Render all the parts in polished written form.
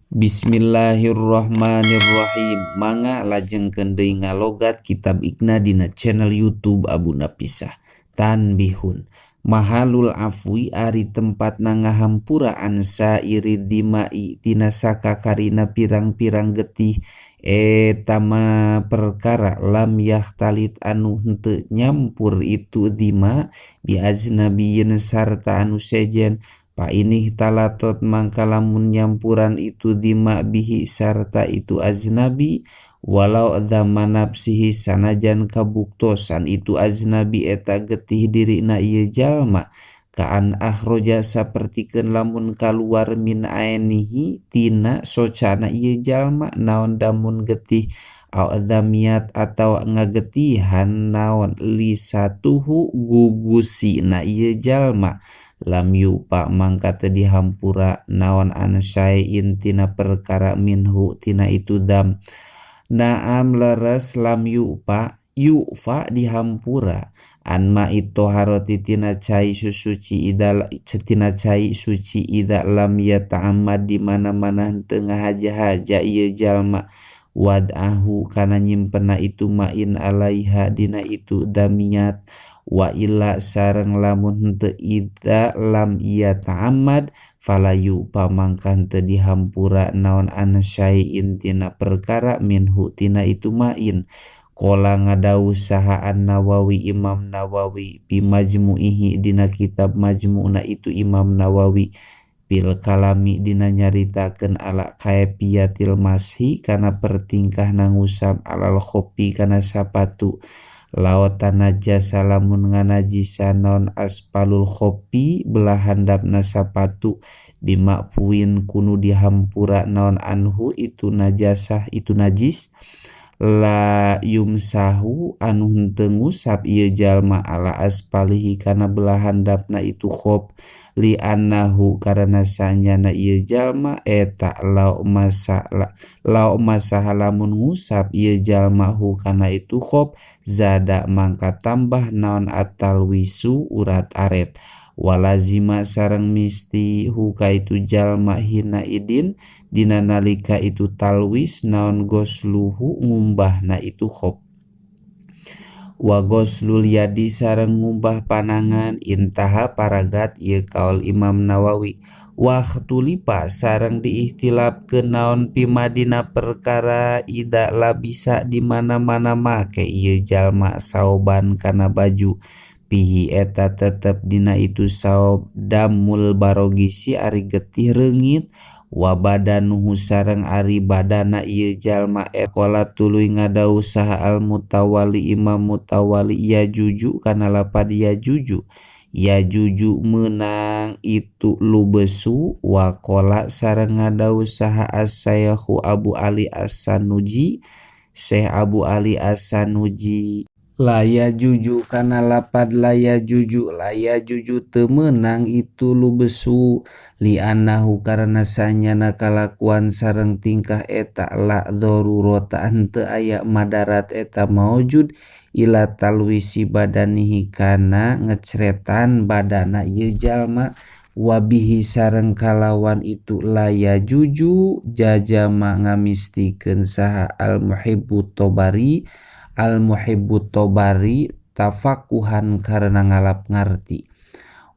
Bismillahirrahmanirrahim. Mangga lajengkeun deui ngalogat kitab Igna dina channel YouTube Abu Napisah. Tanbihun. Mahalul afwi ari tempatna ngahampuraan sairi dimai tina sakakarina pirang-pirang getih etama perkara lam yahtalit anu henteu nyampur itu dima bi ajnabiyyin sarta anu sejen. Pak ini talatot mangka lamun nyampuran itu dima bihi sarta itu ajnabi walau dzama nafsihi sanajan kabuktosan itu ajnabi eta getih dirina ieu jalma kaan akhroja sapertikeun lamun kaluar min ainihi tina socana ieu jalma naon damun getih au dzamiat atau ngagetihan naon lisatuhu gugusina ieu jalma lam yupa mangka teu dihampura naon ansyain tina perkara minhu tina itu dam. Naam leres lam yupa dihampura anma itu haroti tina cai suci tina cai suci ida lam yata'ammad di mana-mana henteu ngahaja-haja ieu jalma wadahu kana nyimpena itu main alaiha dina itu damiat wa illa sareng lamun henteu ida lam iya ta'ammad falayu pamangka henteu dihampura naon ansyai'in tina perkara minhu tina itu main. Qala ngadawuh saha An-Nawawi Imam Nawawi bi majmu'ihi dina kitab majmu'na itu Imam Nawawi bil kalami dina nyaritakeun ala kaifiyatil mashi kana pertingkah nangusap alal khopi kana sapatu lautan najasa lamun nganajisan non aspalul khopi belah handapna sapatu bima puin kunu dihampura non anhu itu najasah itu najis la yumsahu anu henteu ngusap ieu jalma ala aspalihi kana belah handapna itu khop li annahu karana sanyana ieu jalma eta lau masalah lamun ngusap ieu jalma hu kana itu khop zada mangka tambah naon atalwisu urat aret walazima sareng misti hu ka itu jalma hina idin dina nalika itu talwis naon gosluhu ngumbahna itu khop wa goslul yadi sareng ngumbah panangan intaha paragat ieu kaul Imam Nawawi waktulipa sareng diihtilapkeun naon pimadina perkara ida labisa di mana-mana make ieu jalma sauban kana baju pihi eta tetep dina itu saob damul barogisi ari getih reungit wa badanuhu sareng ari badana ieu jalma qala tuluy ngadawuh saha al mutawali Imam Mutawali ya juju kana lapad ya juju meunang itu lubesu wa qala sareng ngadawuh saha as-Sayyakhu Abu Ali As-Sanuji Syekh Abu Ali As-Sanuji laya juju kana lapad laya juju teu meunang itu lubesu li annahu karana sanyana kalakuan sareng tingkah eta la darurata henteu aya madarat eta maujud ila talwisi badanihi kana ngecretan badana ieu jalma wabihi sareng kalawan itu laya juju jajama ngamistikeun saha al-muhibbut tobari tafakuhan karena ngalap ngarti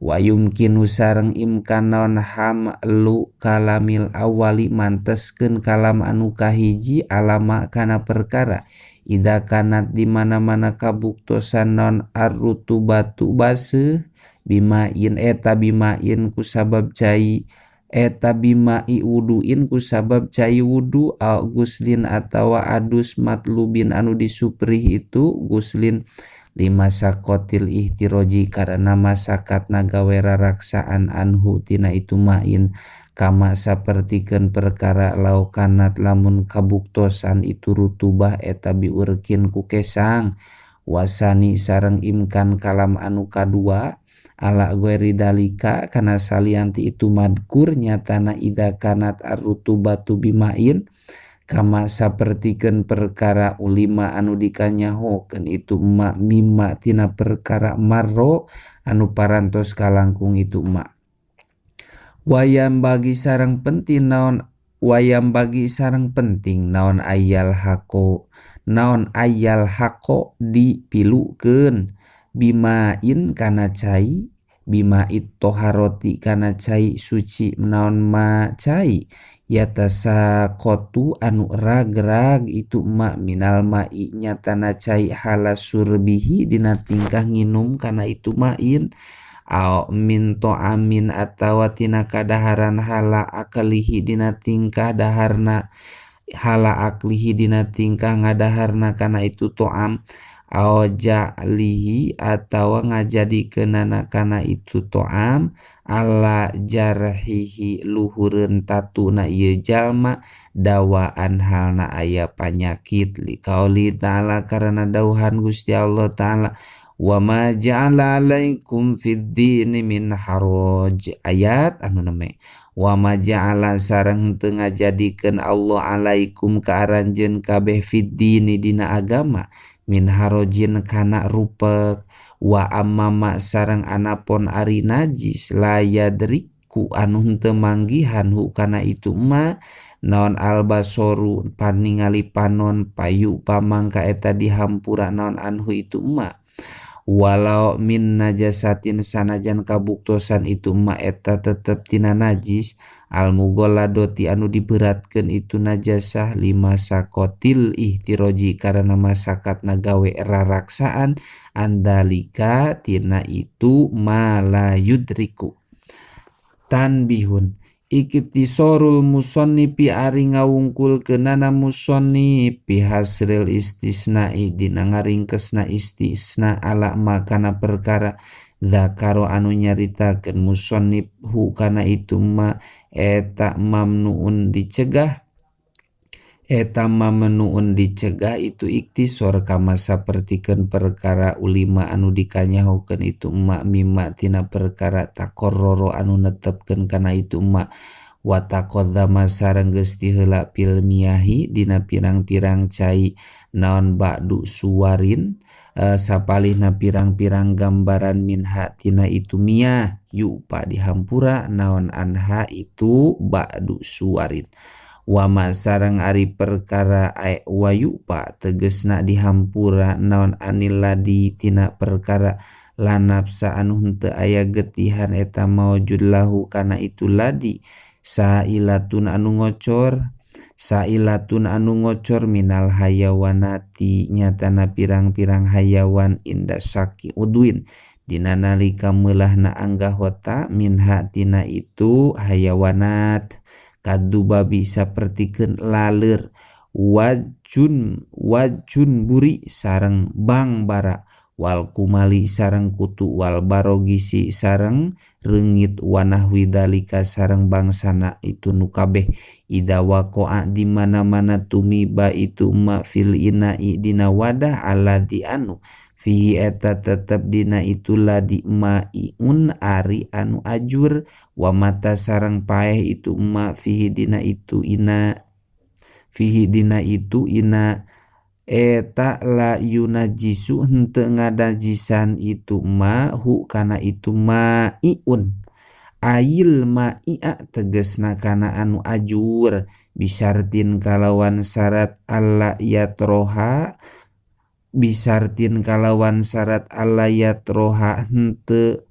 wa yumkinu sareng imkanon hamlu kalamil awali manteskeun kalam anu kahiji alama kana perkara ida kanat di mana-mana kabuktosan non arrutubatu baseuh bimain eta bimain kusabab cai eta bimai wuduin kusabab cai wudu au guslin atawa adus matlubin anu disupri itu guslin lima sakotil ihtiroji karena masakatna gawe raraksaan anhu tina itu main kama sapertikeun perkara laukanat lamun kabuktosan itu rutubah eta biurkin ku kesang wasani sareng imkan kalam anu kadua ala gueri dalika kana salianti itu madkur nyatana ida kanat arrutubatu bimain kama sapertikeun perkara ulima anu dikanyahokeun itu mimma tina perkara marro anu parantos kalangkung itu wayam bagi sareng penting naon wayam bagi sareng penting naon ayal hako dipilukeun bimain kana cai bimait toharoti kana cai suci naon ma cai yatasa kotu anu ragrag itu ma minal mai nyatana cai halas surbihi dina tingkah nginum kana itu main au minto amin atawa tina kadaharan hala aklihi dina tingkah daharna hala aklihi dina tingkah ngadaharna kana itu to'am au ja'lihi atawa ngajadikeunana kana itu to'am ala jarhihi luhureun tatuna ieu jalma dawaan halna aya panyakit liqauli ta'ala karena dauhan Gusti Allah ta'ala wa ma ja'ala alaikum fid dini min haraj ayat anu neme wa ma ja'ala sareng teu ngajadikeun Allah alaikum ka aranjeun kabeh fid dini dina agama min harajin kana rupek wa amma sareng anapon ari najis la yadriku anu teu manggihan hu kana itu ma naon albasoru paningali panon payu pamangka eta dihampura naon anhu itu ma walau min najasatin sanajan kabuktosan itu ma eta tetep tina najis al mughalladoti anu diberatkeun itu najasah lima sakotil ihtiroji karena masakat nagawe raraksaan andalika tina itu malayudriku tanbihun iktisorul musannifi ari ngawungkulkeunana musannifi hasril istisna'i dina ngaringkesna istisna ala makana perkara zakaro anu nyaritakeun musannif hu kana itu ma eta mamnuun dicegah itu iktisor kama sapertikeun perkara ulima anu dikanyahokeun itu ma mimma tina perkara takorroro anu netepkeun kana itu ma wa taqaddama sareng geus ti heula fil miyahi dina pirang-pirang cai naon ba'du suwarin sapalihna pirang-pirang gambaran minha tina itu miyah yupa dihampura naon anha itu ba'du suwarin wa ma sareng ari perkara wa yupa tegesna dihampura naon aniladi tina perkara lanapsa anu henteu aya getihan eta maujud lahu kana itu ladi sailatun anu ngocor minal hayawanati nyatana pirang-pirang hayawan inda syaki udwin dina nalika meulahna anggahota minha tina itu hayawanat kaduba bisa pertikeun laler wajun buri sareng bang bara wal kumali sareng kutu wal barogisi sareng reungit wanah widalika sareng bangsana itu nu kabeh ida waqa'a di mana-mana tumiba itu ma fil ina'i dina wadah alladzi anu fihi eta tetep dina itu ladi maiun ari anu ajur wa mata sareng paeh itu ma fihi dina itu ina eta la yunajisu henteu ngadajisan itu ma hu kana itu maiun ail ma'i'a tegesna kana anu ajur bisartin kalawan syarat alla yatroha henteu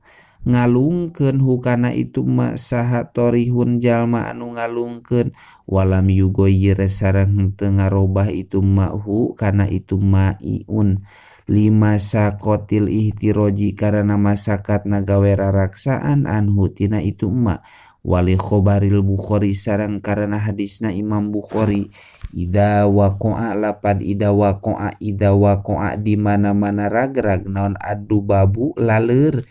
ngalungkeun hukana itu ma saha torihun jalma anu ngalungkeun walam yugoyir sareng henteu ngarobah itu ma'hu kana itu maiun lima sakotil ihtiroji karena masakat nagawe raraksaan anhu tina itu ma wali khobaril Bukhari sareng karena hadisna Imam Bukhari ida waqa'a di mana-mana ragrag naon adu babu laler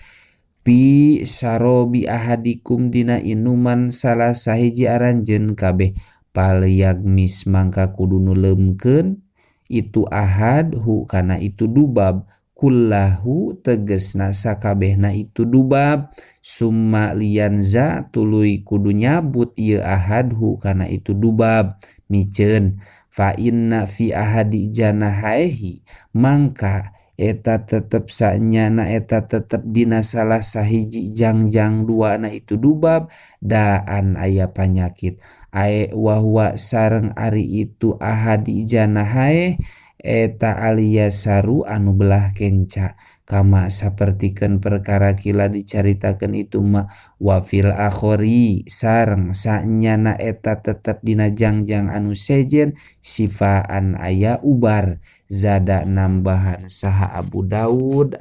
pi sarobi ahadikum dina inuman salah sahiji aranjeun kabeh palyagmis mangka kudu nuleumkeun itu ahad hu kana itu dubab kullahu tegesna sakabehna itu dubab summa lianza tuluy kudu nyabut ieu ahad hu kana itu dubab miceun fa inna fi ahadi janahaihi mangka eta tetep sanyana eta tetep dina salah sahiji jangjang dua na itu dubab daan aya panyakit wahwa sareng ari itu ahadi jana hae eta alias saru anu belah kenca kama sapertikeun perkara kila dicaritakeun itu mah wafil akhori sareng sanyana eta tetep dina jangjang anu sejen sifaan aya ubar zada nambahan saha Abu Daud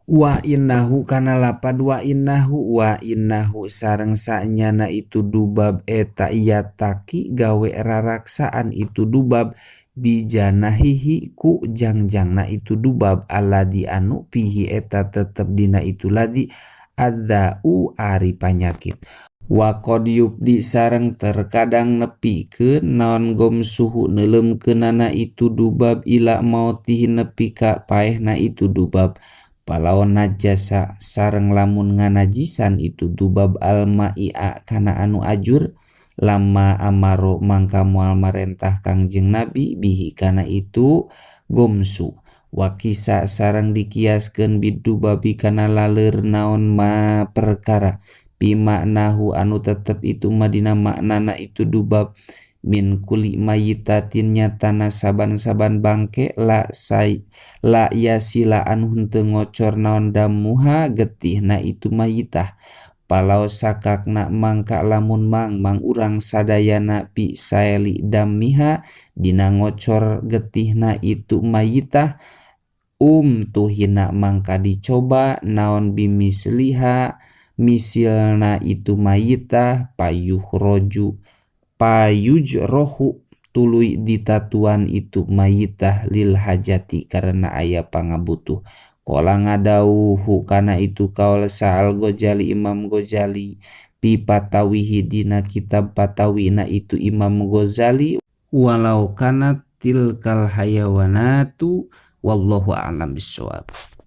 wa innahu kana lapad wa innahu sareng sanyana itu dubab eta iya taki gawe raraksaan itu dubab bijanahihi ku jangjangna itu dubab aladi anu pihi eta tetep dina itu ladi adzau ari panyakit wa qad yubdi sareng terkadang nepi ke naon gom suhu neuleumkeunana itu dubab ila mautihi nepi ka paehna itu dubab palaon najasa sareng lamun nganajisan itu dubab almaia kana anu ajur lama amaro mangka moal marentah Kangjeng Nabi bihi kana itu gomsu wakisa sareng dikiaskeun bidubabi kana laleur naon ma perkara bimaknahu anu tetep itu madina maknana itu dubab min kuli mayitatin nyatana saban-saban bangke la yasila anu henteu ngocor naon damuha getihna itu mayitah palau sakakna mangka lamun mang urang sadayana pi saeli damiha dina ngocor getihna itu mayitah tuhina mangka dicoba naon bimisliha misilna itu mayitah payujrohu tuluy ditatuan itu mayitah lil hajati karena aya pangabutuh Kola ngadauhu kana itu kaul Sa'al Ghazali Imam Ghazali pi patawihi dina kitab patawina itu Imam Ghazali walau kana tilkal hayawanatu wallahu a'lam bishawab.